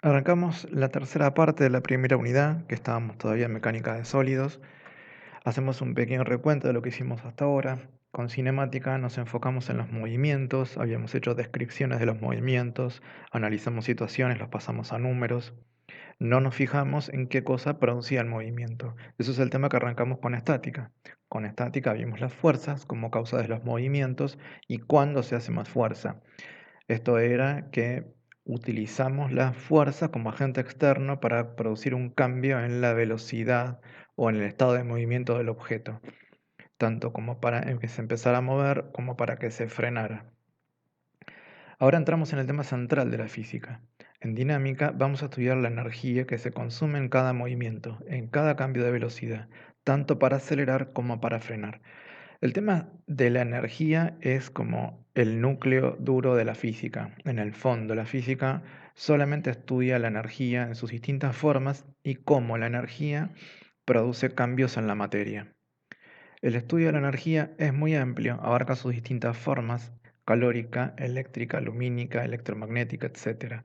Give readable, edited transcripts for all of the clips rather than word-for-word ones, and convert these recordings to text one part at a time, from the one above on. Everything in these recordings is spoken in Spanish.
Arrancamos la tercera parte de la primera unidad, que estábamos todavía en mecánica de sólidos. Hacemos un pequeño recuento de lo que hicimos hasta ahora. Con cinemática nos enfocamos en los movimientos, habíamos hecho descripciones de los movimientos, analizamos situaciones, los pasamos a números. No nos fijamos en qué cosa producía el movimiento. Eso es el tema que arrancamos con estática. Con estática vimos las fuerzas como causa de los movimientos y cuándo se hace más fuerza. Esto era que utilizamos la fuerza como agente externo para producir un cambio en la velocidad o en el estado de movimiento del objeto, tanto como para que se empezara a mover como para que se frenara. Ahora entramos en el tema central de la física. En dinámica vamos a estudiar la energía que se consume en cada movimiento, en cada cambio de velocidad, tanto para acelerar como para frenar. El tema de la energía es como el núcleo duro de la física. En el fondo, la física solamente estudia la energía en sus distintas formas y cómo la energía produce cambios en la materia. El estudio de la energía es muy amplio, abarca sus distintas formas: calórica, eléctrica, lumínica, electromagnética, etc.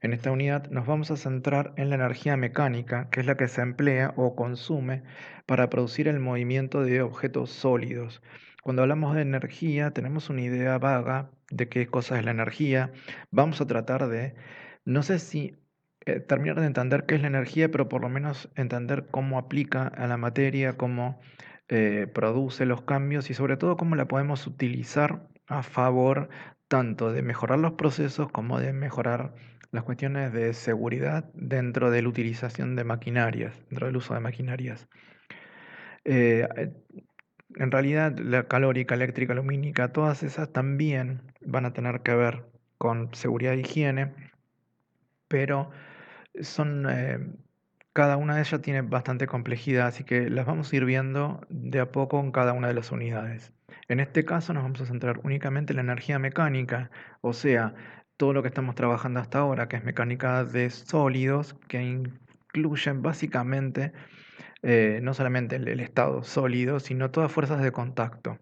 En esta unidad nos vamos a centrar en la energía mecánica, que es la que se emplea o consume para producir el movimiento de objetos sólidos. Cuando hablamos de energía, tenemos una idea vaga de qué cosa es la energía. Vamos a tratar de, no sé si terminar de entender qué es la energía, pero por lo menos entender cómo aplica a la materia, cómo produce los cambios y sobre todo cómo la podemos utilizar a favor tanto de mejorar los procesos como de mejorar las cuestiones de seguridad dentro de la utilización de maquinarias, dentro del uso de maquinarias. Eh, eh, en realidad, la calórica, eléctrica, lumínica, todas esas también van a tener que ver con seguridad e higiene, pero son, cada una de ellas tiene bastante complejidad, así que las vamos a ir viendo de a poco en cada una de las unidades. En este caso nos vamos a centrar únicamente en la energía mecánica, o sea, todo lo que estamos trabajando hasta ahora, que es mecánica de sólidos, que incluyen básicamente no solamente el estado sólido, sino todas fuerzas de contacto.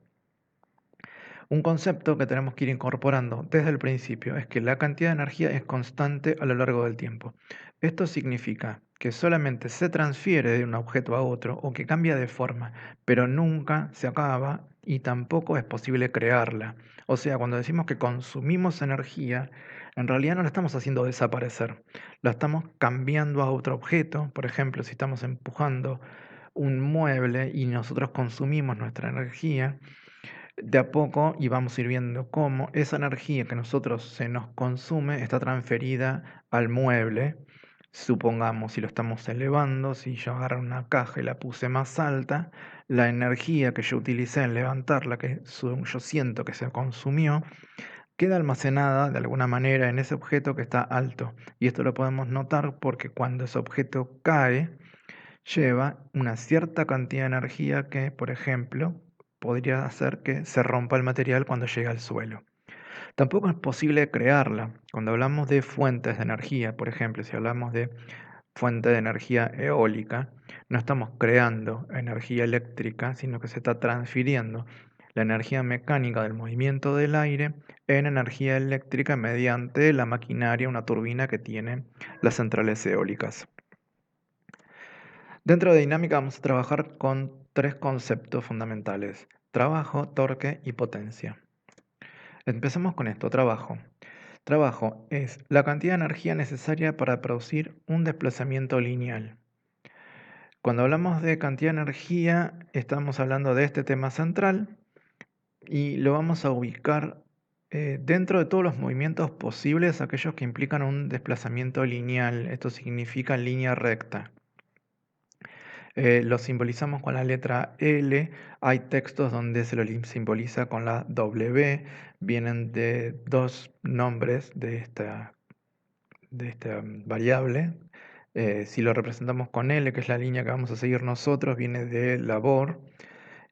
Un concepto que tenemos que ir incorporando desde el principio es que la cantidad de energía es constante a lo largo del tiempo. Esto significa que solamente se transfiere de un objeto a otro o que cambia de forma, pero nunca se acaba y tampoco es posible crearla. O sea, cuando decimos que consumimos energía, en realidad no la estamos haciendo desaparecer, la estamos cambiando a otro objeto. Por ejemplo, si estamos empujando un mueble y nosotros consumimos nuestra energía, de a poco y vamos a ir viendo cómo esa energía que nosotros se nos consume está transferida al mueble. Supongamos, si lo estamos elevando, si yo agarro una caja y la puse más alta, la energía que yo utilicé en levantarla, que yo siento que se consumió, queda almacenada de alguna manera en ese objeto que está alto. Y esto lo podemos notar porque cuando ese objeto cae, lleva una cierta cantidad de energía que, por ejemplo, podría hacer que se rompa el material cuando llega al suelo. Tampoco es posible crearla. Cuando hablamos de fuentes de energía, por ejemplo, si hablamos de fuente de energía eólica, no estamos creando energía eléctrica, sino que se está transfiriendo la energía mecánica del movimiento del aire en energía eléctrica mediante la maquinaria, una turbina que tienen las centrales eólicas. Dentro de dinámica vamos a trabajar con tres conceptos fundamentales: trabajo, torque y potencia. Empecemos con esto: trabajo. Trabajo es la cantidad de energía necesaria para producir un desplazamiento lineal. Cuando hablamos de cantidad de energía, estamos hablando de este tema central y lo vamos a ubicar dentro de todos los movimientos posibles, aquellos que implican un desplazamiento lineal. Esto significa línea recta. Lo simbolizamos con la letra L. Hay textos donde se lo simboliza con la W. Vienen de dos nombres de esta variable. Si lo representamos con L, que es la línea que vamos a seguir nosotros, viene de labor.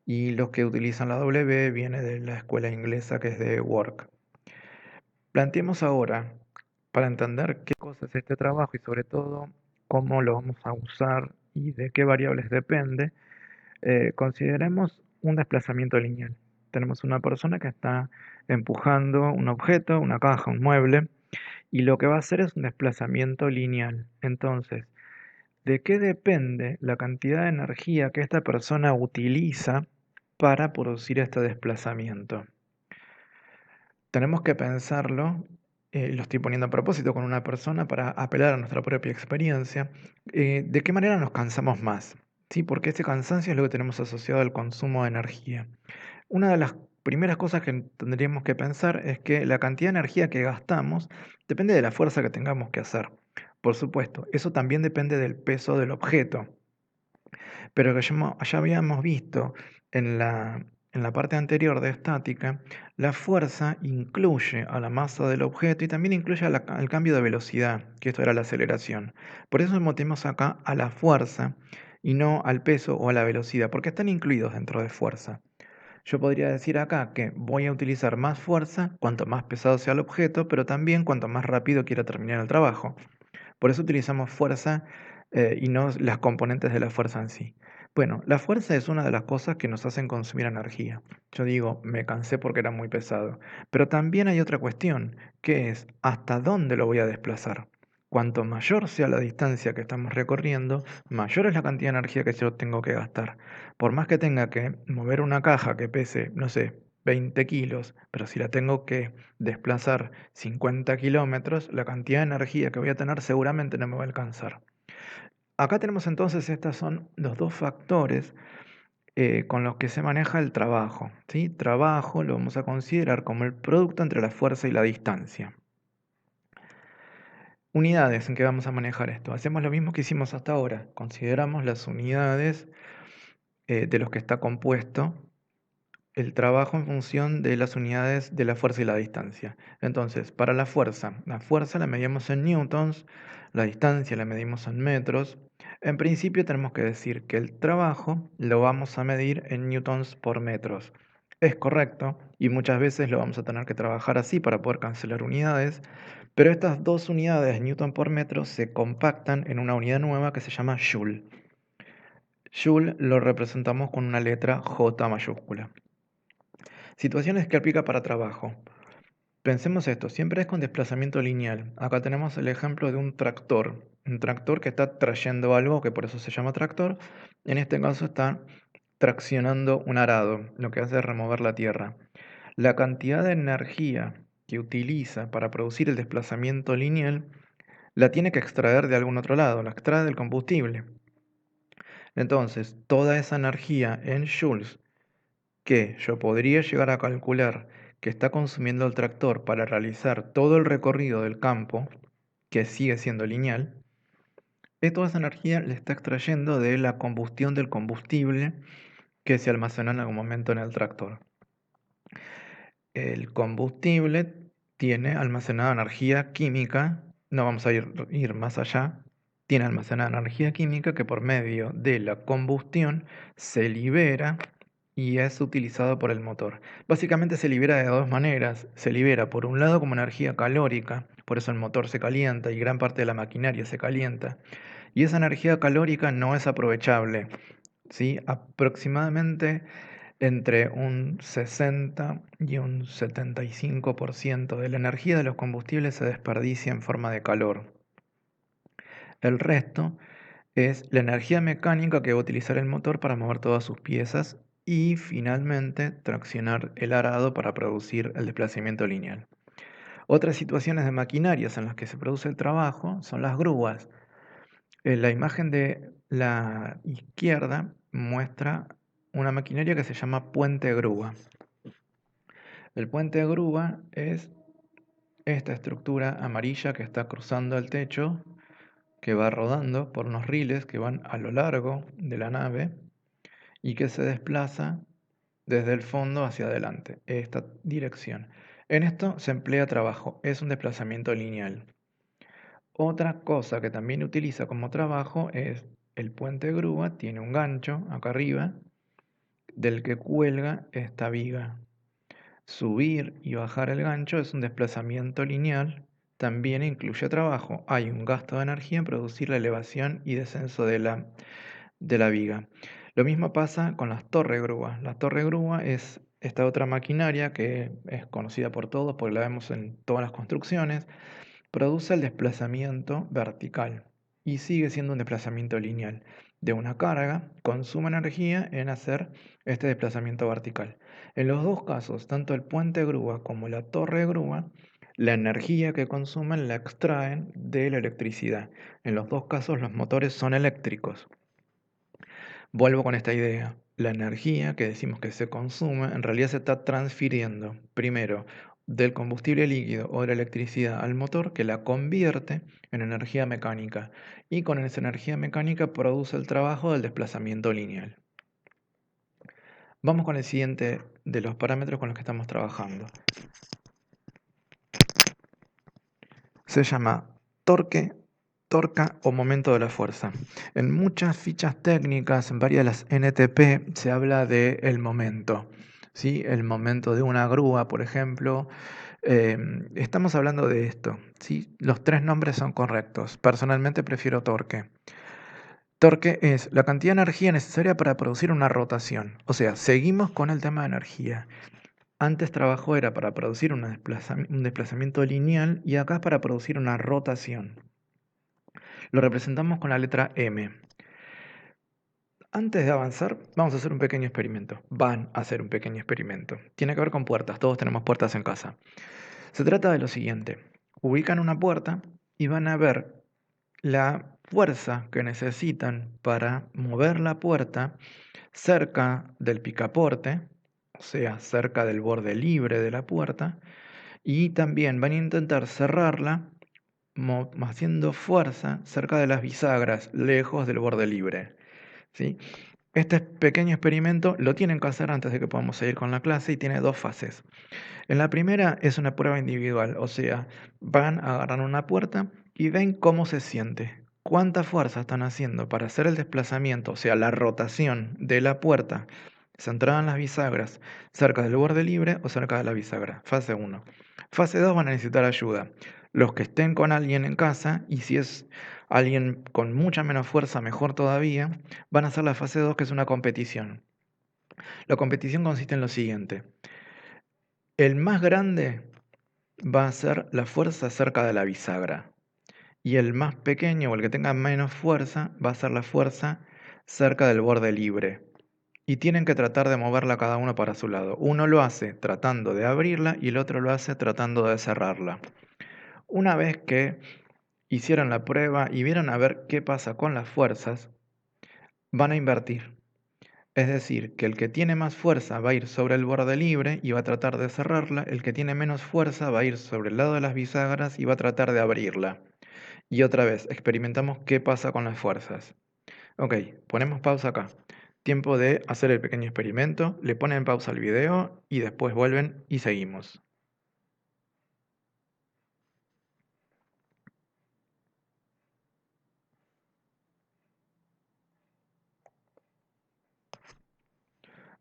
Y los que utilizan la W viene de la escuela inglesa, que es de work. Planteemos ahora, para entender qué cosa es este trabajo y sobre todo cómo lo vamos a usar y de qué variables depende, consideremos un desplazamiento lineal. Tenemos una persona que está empujando un objeto, una caja, un mueble, y lo que va a hacer es un desplazamiento lineal. Entonces, ¿de qué depende la cantidad de energía que esta persona utiliza para producir este desplazamiento? Tenemos que pensarlo, lo estoy poniendo a propósito con una persona para apelar a nuestra propia experiencia, ¿de qué manera nos cansamos más? ¿Sí? Porque este cansancio es lo que tenemos asociado al consumo de energía. Una de las primeras cosas que tendríamos que pensar es que la cantidad de energía que gastamos depende de la fuerza que tengamos que hacer. Por supuesto, eso también depende del peso del objeto. Pero que ya habíamos visto en la parte anterior de estática, la fuerza incluye a la masa del objeto y también incluye al cambio de velocidad, que esto era la aceleración. Por eso metemos acá a la fuerza y no al peso o a la velocidad, porque están incluidos dentro de fuerza. Yo podría decir acá que voy a utilizar más fuerza cuanto más pesado sea el objeto, pero también cuanto más rápido quiera terminar el trabajo. Por eso utilizamos fuerza y no las componentes de la fuerza en sí. Bueno, la fuerza es una de las cosas que nos hacen consumir energía. Yo digo, me cansé porque era muy pesado. Pero también hay otra cuestión, que es hasta dónde lo voy a desplazar. Cuanto mayor sea la distancia que estamos recorriendo, mayor es la cantidad de energía que yo tengo que gastar. Por más que tenga que mover una caja que pese, no sé, 20 kilos, pero si la tengo que desplazar 50 kilómetros, la cantidad de energía que voy a tener seguramente no me va a alcanzar. Acá tenemos entonces, estos son los dos factores con los que se maneja el trabajo. ¿Sí? Trabajo lo vamos a considerar como el producto entre la fuerza y la distancia. Unidades en que vamos a manejar esto. Hacemos lo mismo que hicimos hasta ahora. Consideramos las unidades de los que está compuesto el trabajo en función de las unidades de la fuerza y la distancia. Entonces, para la fuerza la medimos en newtons, la distancia la medimos en metros. En principio tenemos que decir que el trabajo lo vamos a medir en newtons por metros. Es correcto y muchas veces lo vamos a tener que trabajar así para poder cancelar unidades, pero estas dos unidades, newton por metro, se compactan en una unidad nueva que se llama joule. Joule lo representamos con una letra J mayúscula. Situaciones que aplica para trabajo. Pensemos esto, siempre es con desplazamiento lineal. Acá tenemos el ejemplo de un tractor que está trayendo algo, que por eso se llama tractor. En este caso está traccionando un arado, lo que hace es remover la tierra. La cantidad de energía que utiliza para producir el desplazamiento lineal la tiene que extraer de algún otro lado, la extrae del combustible. Entonces, toda esa energía en joules que yo podría llegar a calcular que está consumiendo el tractor para realizar todo el recorrido del campo, que sigue siendo lineal, toda esa energía le está extrayendo de la combustión del combustible que se almacenó en algún momento en el tractor. El combustible tiene almacenada energía química, no vamos a ir más allá, tiene almacenada energía química que por medio de la combustión se libera y es utilizado por el motor. Básicamente se libera de dos maneras. Se libera por un lado como energía calórica, por eso el motor se calienta y gran parte de la maquinaria se calienta. Y esa energía calórica no es aprovechable. ¿Sí? Aproximadamente entre un 60 y un 75% de la energía de los combustibles se desperdicia en forma de calor. El resto es la energía mecánica que va a utilizar el motor para mover todas sus piezas y finalmente traccionar el arado para producir el desplazamiento lineal. Otras situaciones de maquinarias en las que se produce el trabajo son las grúas. La imagen de la izquierda muestra una maquinaria que se llama puente grúa. El puente grúa es esta estructura amarilla que está cruzando el techo, que va rodando por unos riles que van a lo largo de la nave y que se desplaza desde el fondo hacia adelante, esta dirección. En esto se emplea trabajo, es un desplazamiento lineal. Otra cosa que también utiliza como trabajo es el puente grúa, tiene un gancho acá arriba del que cuelga esta viga. Subir y bajar el gancho es un desplazamiento lineal, también incluye trabajo. Hay un gasto de energía en producir la elevación y descenso de la viga. Lo mismo pasa con las torres grúas. La torre grúa es esta otra maquinaria que es conocida por todos porque la vemos en todas las construcciones. produce el desplazamiento vertical y sigue siendo un desplazamiento lineal de una carga, consume energía en hacer este desplazamiento vertical. En los dos casos, tanto el puente grúa como la torre grúa, la energía que consumen la extraen de la electricidad. En los dos casos los motores son eléctricos. Vuelvo con esta idea. La energía que decimos que se consume en realidad se está transfiriendo primero del combustible líquido o de la electricidad al motor, que la convierte en energía mecánica y con esa energía mecánica produce el trabajo del desplazamiento lineal. Vamos con el siguiente de los parámetros con los que estamos trabajando. Se llama torque, torca o momento de la fuerza. En muchas fichas técnicas, en varias de las NTP, se habla de el momento. ¿Sí? El momento de una grúa, por ejemplo. Estamos hablando de esto. ¿Sí? Los tres nombres son correctos. Personalmente prefiero torque. Torque es la cantidad de energía necesaria para producir una rotación. O sea, seguimos con el tema de energía. Antes trabajo era para producir un desplazamiento lineal y acá es para producir una rotación. Lo representamos con la letra M. Antes de avanzar, vamos a hacer un pequeño experimento. Van a hacer un pequeño experimento. Tiene que ver con puertas. Todos tenemos puertas en casa. Se trata de lo siguiente. Ubican una puerta y van a ver la fuerza que necesitan para mover la puerta cerca del picaporte, o sea, cerca del borde libre de la puerta, y también van a intentar cerrarla haciendo fuerza cerca de las bisagras, lejos del borde libre. ¿Sí? Este pequeño experimento lo tienen que hacer antes de que podamos seguir con la clase y tiene dos fases. En la primera es una prueba individual, o sea, van a agarrar una puerta y ven cómo se siente, cuánta fuerza están haciendo para hacer el desplazamiento, o sea, la rotación de la puerta centrada en las bisagras, cerca del borde libre o cerca de la bisagra. Fase 1. Fase 2 van a necesitar ayuda. Los que estén con alguien en casa, y si es alguien con mucha menos fuerza, mejor todavía, van a hacer la fase 2, que es una competición. La competición consiste en lo siguiente. El más grande va a ser la fuerza cerca de la bisagra. Y el más pequeño o el que tenga menos fuerza va a ser la fuerza cerca del borde libre. Y tienen que tratar de moverla cada uno para su lado. Uno lo hace tratando de abrirla y el otro lo hace tratando de cerrarla. Una vez que hicieron la prueba y vieron a ver qué pasa con las fuerzas, van a invertir. Es decir, que el que tiene más fuerza va a ir sobre el borde libre y va a tratar de cerrarla, el que tiene menos fuerza va a ir sobre el lado de las bisagras y va a tratar de abrirla. Y otra vez, experimentamos qué pasa con las fuerzas. Ok, ponemos pausa acá. Tiempo de hacer el pequeño experimento, le ponen pausa al video y después vuelven y seguimos.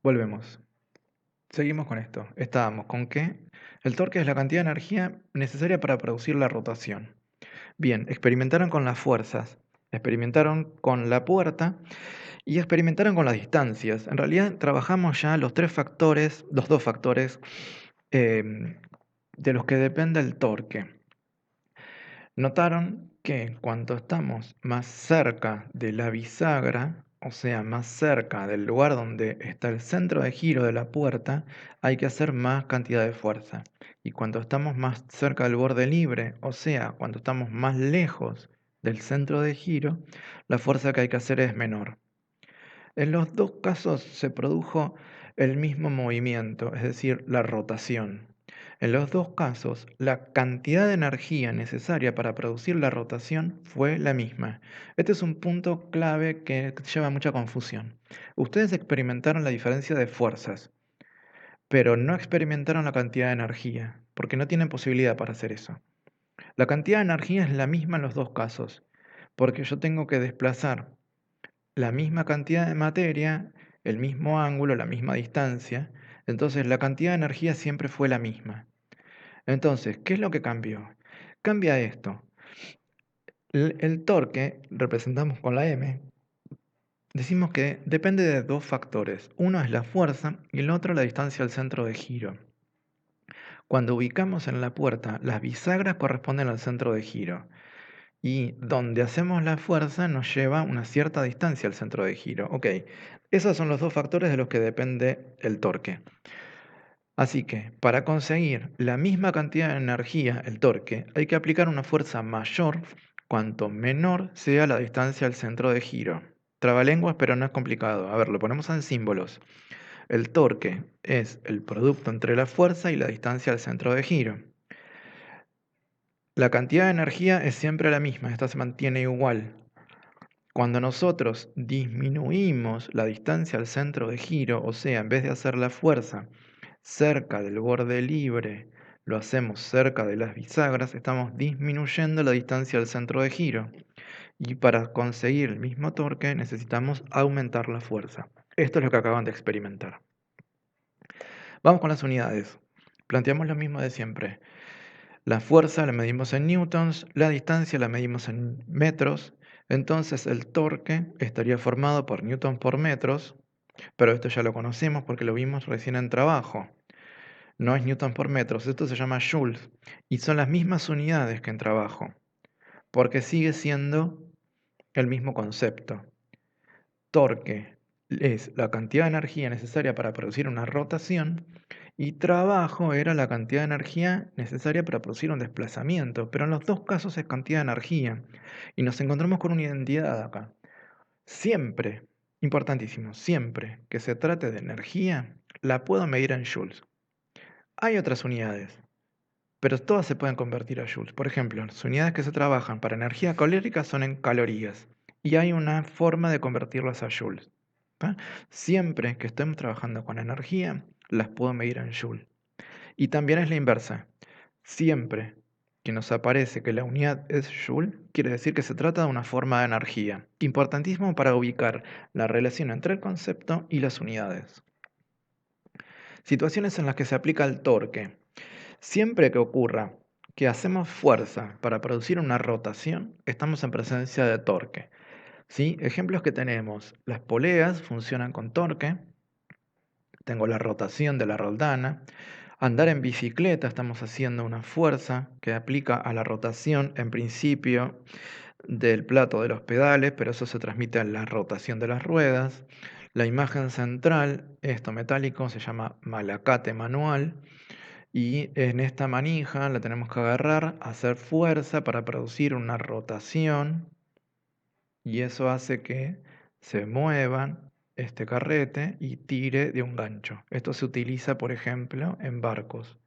Volvemos. Seguimos con esto. Estábamos con que el torque es la cantidad de energía necesaria para producir la rotación. Bien, experimentaron con las fuerzas, experimentaron con la puerta y experimentaron con las distancias. En realidad trabajamos ya los dos factores de los que depende el torque. Notaron que cuando estamos más cerca de la bisagra, o sea, más cerca del lugar donde está el centro de giro de la puerta, hay que hacer más cantidad de fuerza. Y cuando estamos más cerca del borde libre, o sea, cuando estamos más lejos del centro de giro, la fuerza que hay que hacer es menor. En los dos casos se produjo el mismo movimiento, es decir, la rotación. En los dos casos, la cantidad de energía necesaria para producir la rotación fue la misma. Este es un punto clave que lleva mucha confusión. Ustedes experimentaron la diferencia de fuerzas, pero no experimentaron la cantidad de energía, porque no tienen posibilidad para hacer eso. La cantidad de energía es la misma en los dos casos, porque yo tengo que desplazar la misma cantidad de materia, el mismo ángulo, la misma distancia, entonces la cantidad de energía siempre fue la misma. Entonces, ¿qué es lo que cambió? Cambia esto. El torque, representamos con la M, decimos que depende de dos factores. Uno es la fuerza y el otro la distancia al centro de giro. Cuando ubicamos en la puerta, las bisagras corresponden al centro de giro. Y donde hacemos la fuerza nos lleva una cierta distancia al centro de giro. Ok, esos son los dos factores de los que depende el torque. Así que para conseguir la misma cantidad de energía, el torque, hay que aplicar una fuerza mayor cuanto menor sea la distancia al centro de giro. Trabalenguas, pero no es complicado. A ver, lo ponemos en símbolos. El torque es el producto entre la fuerza y la distancia al centro de giro. La cantidad de energía es siempre la misma, esta se mantiene igual. Cuando nosotros disminuimos la distancia al centro de giro, o sea, en vez de hacer la fuerza cerca del borde libre, lo hacemos cerca de las bisagras, estamos disminuyendo la distancia al centro de giro. Y para conseguir el mismo torque necesitamos aumentar la fuerza. Esto es lo que acaban de experimentar. Vamos con las unidades. Planteamos lo mismo de siempre. La fuerza la medimos en newtons, la distancia la medimos en metros, entonces el torque estaría formado por newtons por metros, pero esto ya lo conocemos porque lo vimos recién en trabajo. No es newtons por metros, esto se llama joules y son las mismas unidades que en trabajo, porque sigue siendo el mismo concepto. Torque es la cantidad de energía necesaria para producir una rotación y trabajo era la cantidad de energía necesaria para producir un desplazamiento, pero en los dos casos es cantidad de energía. Y nos encontramos con una identidad acá. Siempre, importantísimo, siempre que se trate de energía, la puedo medir en joules. Hay otras unidades, pero todas se pueden convertir a joules. Por ejemplo, las unidades que se trabajan para energía calórica son en calorías. Y hay una forma de convertirlas a joules. Siempre que estemos trabajando con energía, las puedo medir en joule. Y también es la inversa. Siempre que nos aparece que la unidad es joule, quiere decir que se trata de una forma de energía. Importantísimo para ubicar la relación entre el concepto y las unidades. Situaciones en las que se aplica el torque. Siempre que ocurra que hacemos fuerza para producir una rotación, estamos en presencia de torque. ¿Sí? Ejemplos que tenemos. Las poleas funcionan con torque. Tengo la rotación de la roldana. Andar en bicicleta, estamos haciendo una fuerza que aplica a la rotación en principio del plato de los pedales, pero eso se transmite a la rotación de las ruedas. La imagen central, esto metálico, se llama malacate manual. Y en esta manija la tenemos que agarrar, hacer fuerza para producir una rotación. Y eso hace que se muevan este carrete y tire de un gancho. Esto se utiliza, por ejemplo, en barcos.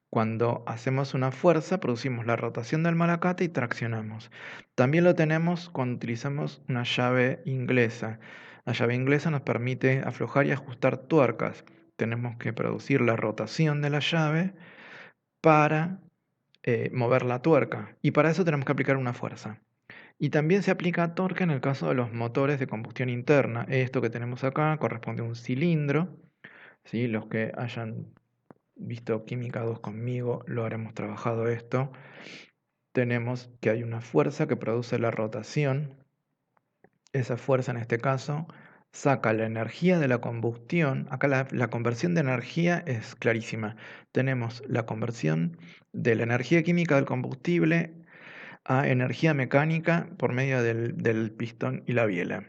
Cuando hacemos una fuerza, producimos la rotación del malacate y traccionamos. También lo tenemos cuando utilizamos una llave inglesa. La llave inglesa nos permite aflojar y ajustar tuercas. Tenemos que producir la rotación de la llave para mover la tuerca. Y para eso tenemos que aplicar una fuerza. Y también se aplica torque en el caso de los motores de combustión interna. Esto que tenemos acá corresponde a un cilindro. ¿Sí? Los que hayan visto Química 2 conmigo lo habremos trabajado esto. Tenemos que hay una fuerza que produce la rotación. Esa fuerza en este caso saca la energía de la combustión. Acá la conversión de energía es clarísima. Tenemos la conversión de la energía química del combustible a energía mecánica por medio del pistón y la biela.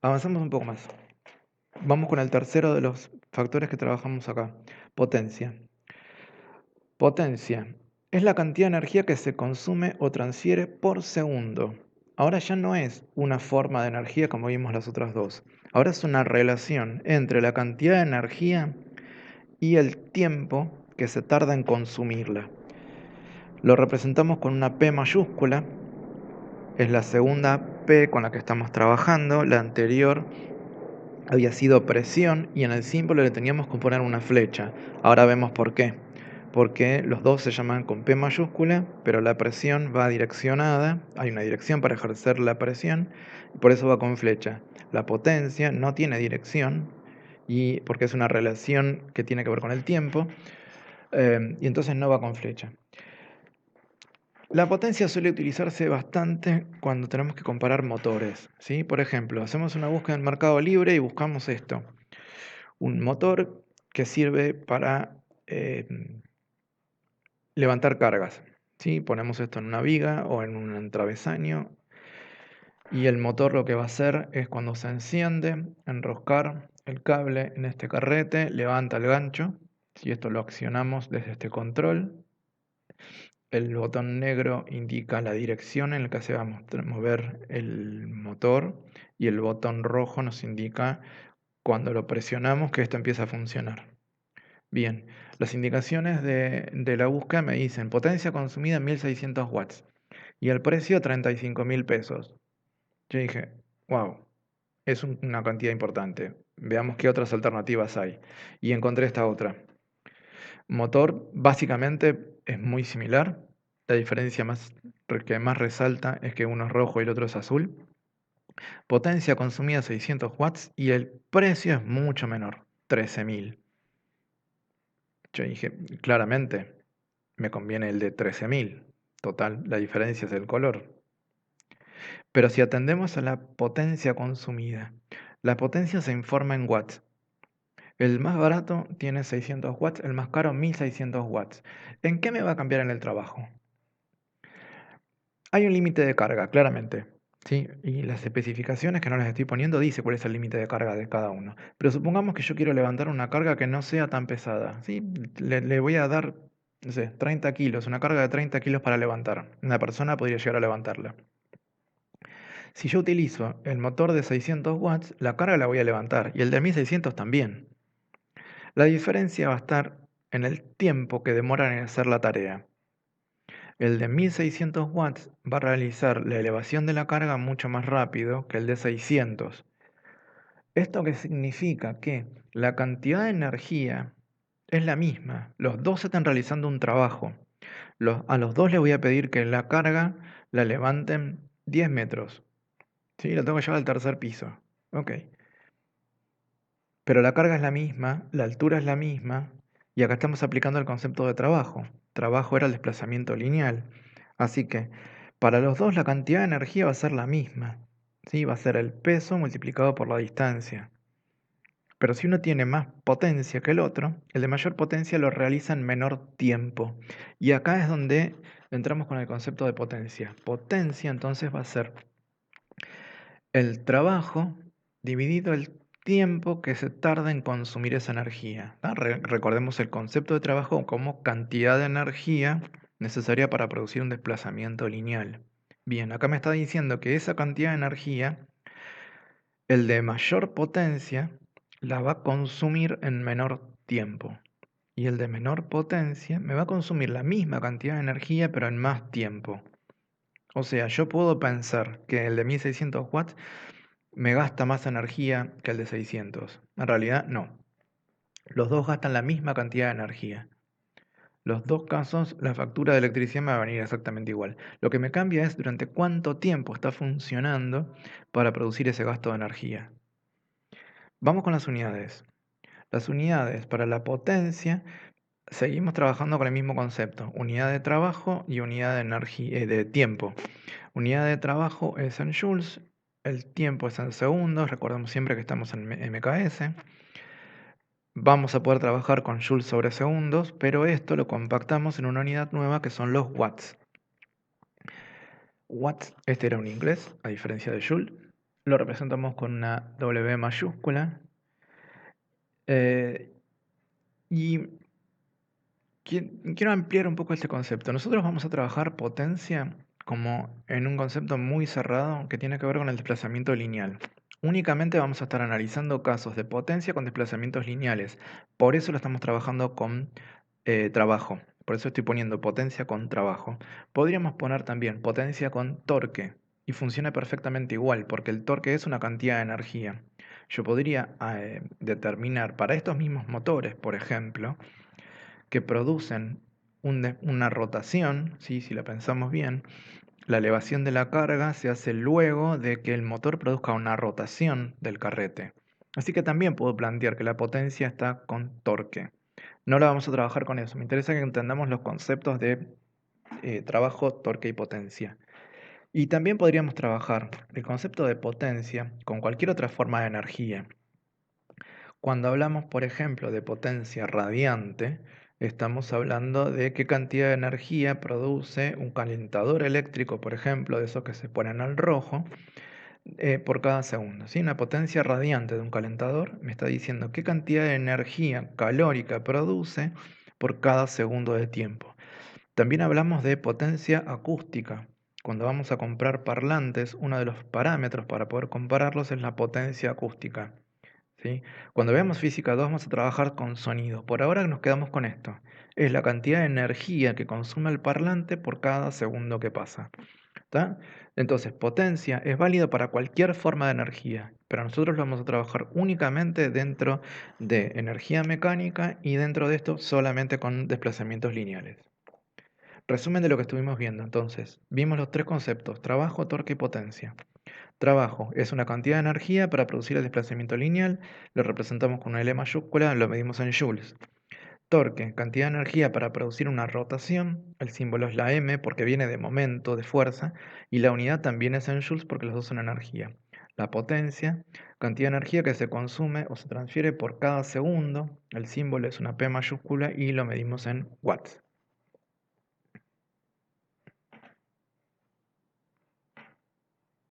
Avanzamos un poco más. Vamos con el tercero de los factores que trabajamos acá, potencia. Potencia es la cantidad de energía que se consume o transfiere por segundo. Ahora ya no es una forma de energía como vimos las otras dos. Ahora es una relación entre la cantidad de energía y el tiempo que se tarda en consumirla. Lo representamos con una P mayúscula. Es la segunda P con la que estamos trabajando. La anterior había sido presión y en el símbolo le teníamos que poner una flecha. Ahora vemos por qué. Porque los dos se llaman con P mayúscula, pero la presión va direccionada. Hay una dirección para ejercer la presión y por eso va con flecha. La potencia no tiene dirección y porque es una relación que tiene que ver con el tiempo y entonces no va con flecha. La potencia suele utilizarse bastante cuando tenemos que comparar motores, ¿sí? Por ejemplo, hacemos una búsqueda en Mercado Libre y buscamos esto. Un motor que sirve para levantar cargas. ¿Sí? Ponemos esto en una viga o en un travesaño y el motor lo que va a hacer es cuando se enciende, enroscar el cable en este carrete, levanta el gancho. Si esto lo accionamos desde este control, el botón negro indica la dirección en la que se va a mover el motor y el botón rojo nos indica cuando lo presionamos que esto empieza a funcionar. Bien, las indicaciones de la búsqueda me dicen potencia consumida 1600 watts y el precio 35.000 pesos. Yo dije, wow, es una cantidad importante. Veamos qué otras alternativas hay. Y encontré esta otra. Motor básicamente es muy similar. La diferencia que más resalta es que uno es rojo y el otro es azul. Potencia consumida 600 watts y el precio es mucho menor, 13.000. Yo dije, claramente, me conviene el de 13.000. Total, la diferencia es el color. Pero si atendemos a la potencia consumida, la potencia se informa en watts. El más barato tiene 600 watts, el más caro 1600 watts. ¿En qué me va a cambiar en el trabajo? Hay un límite de carga, claramente. ¿Sí? Y las especificaciones que no las estoy poniendo dice cuál es el límite de carga de cada uno. Pero supongamos que yo quiero levantar una carga que no sea tan pesada. ¿Sí? Le voy a dar, no sé, 30 kilos, una carga de 30 kilos para levantar. Una persona podría llegar a levantarla. Si yo utilizo el motor de 600 watts, la carga la voy a levantar y el de 1600 también. La diferencia va a estar en el tiempo que demora en hacer la tarea. El de 1600 watts va a realizar la elevación de la carga mucho más rápido que el de 600. ¿Esto qué significa? Que la cantidad de energía es la misma. Los dos están realizando un trabajo. A los dos les voy a pedir que la carga la levanten 10 metros. ¿Sí? La tengo que llevar al tercer piso. Ok. Pero la carga es la misma, la altura es la misma, y acá estamos aplicando el concepto de trabajo. Trabajo era el desplazamiento lineal. Así que para los dos la cantidad de energía va a ser la misma. ¿Sí? Va a ser el peso multiplicado por la distancia. Pero si uno tiene más potencia que el otro, el de mayor potencia lo realiza en menor tiempo. Y acá es donde entramos con el concepto de potencia. Potencia entonces va a ser el trabajo dividido el tiempo que se tarda en consumir esa energía. ¿No? Recordemos el concepto de trabajo como cantidad de energía necesaria para producir un desplazamiento lineal. Bien, acá me está diciendo que esa cantidad de energía, el de mayor potencia, la va a consumir en menor tiempo. Y el de menor potencia me va a consumir la misma cantidad de energía, pero en más tiempo. O sea, yo puedo pensar que el de 1600 watts me gasta más energía que el de 600. En realidad, no. Los dos gastan la misma cantidad de energía. Los dos casos, la factura de electricidad me va a venir exactamente igual. Lo que me cambia es durante cuánto tiempo está funcionando para producir ese gasto de energía. Vamos con las unidades. Las unidades para la potencia, seguimos trabajando con el mismo concepto. Unidad de trabajo y unidad de energía, de tiempo. Unidad de trabajo es en joules, el tiempo es en segundos, recordemos siempre que estamos en MKS. Vamos a poder trabajar con joules sobre segundos, pero esto lo compactamos en una unidad nueva que son los watts. Watts, este era un inglés, a diferencia de joule. Lo representamos con una W mayúscula. Y quiero ampliar un poco este concepto. Nosotros vamos a trabajar potencia como en un concepto muy cerrado que tiene que ver con el desplazamiento lineal. Únicamente vamos a estar analizando casos de potencia con desplazamientos lineales. Por eso lo estamos trabajando con trabajo. Por eso estoy poniendo potencia con trabajo. Podríamos poner también potencia con torque. Y funciona perfectamente igual, porque el torque es una cantidad de energía. Yo podría determinar para estos mismos motores, por ejemplo, que producen una rotación, ¿sí? Si la pensamos bien, la elevación de la carga se hace luego de que el motor produzca una rotación del carrete. Así que también puedo plantear que la potencia está con torque. No la vamos a trabajar con eso. Me interesa que entendamos los conceptos de trabajo, torque y potencia. Y también podríamos trabajar el concepto de potencia con cualquier otra forma de energía. Cuando hablamos, por ejemplo, de potencia radiante, estamos hablando de qué cantidad de energía produce un calentador eléctrico, por ejemplo, de esos que se ponen al rojo, por cada segundo. ¿Sí? Una potencia radiante de un calentador me está diciendo qué cantidad de energía calórica produce por cada segundo de tiempo. También hablamos de potencia acústica. Cuando vamos a comprar parlantes, uno de los parámetros para poder compararlos es la potencia acústica. ¿Sí? Cuando veamos física 2 vamos a trabajar con sonido. Por ahora nos quedamos con esto. Es la cantidad de energía que consume el parlante por cada segundo que pasa. ¿Está? Entonces, potencia es válido para cualquier forma de energía, pero nosotros lo vamos a trabajar únicamente dentro de energía mecánica y dentro de esto solamente con desplazamientos lineales. Resumen de lo que estuvimos viendo. Entonces, vimos los tres conceptos: trabajo, torque y potencia. Trabajo es una cantidad de energía para producir el desplazamiento lineal, lo representamos con una L mayúscula, lo medimos en joules. Torque, cantidad de energía para producir una rotación, el símbolo es la M porque viene de momento, de fuerza, y la unidad también es en joules porque los dos son energía. La potencia, cantidad de energía que se consume o se transfiere por cada segundo, el símbolo es una P mayúscula y lo medimos en watts.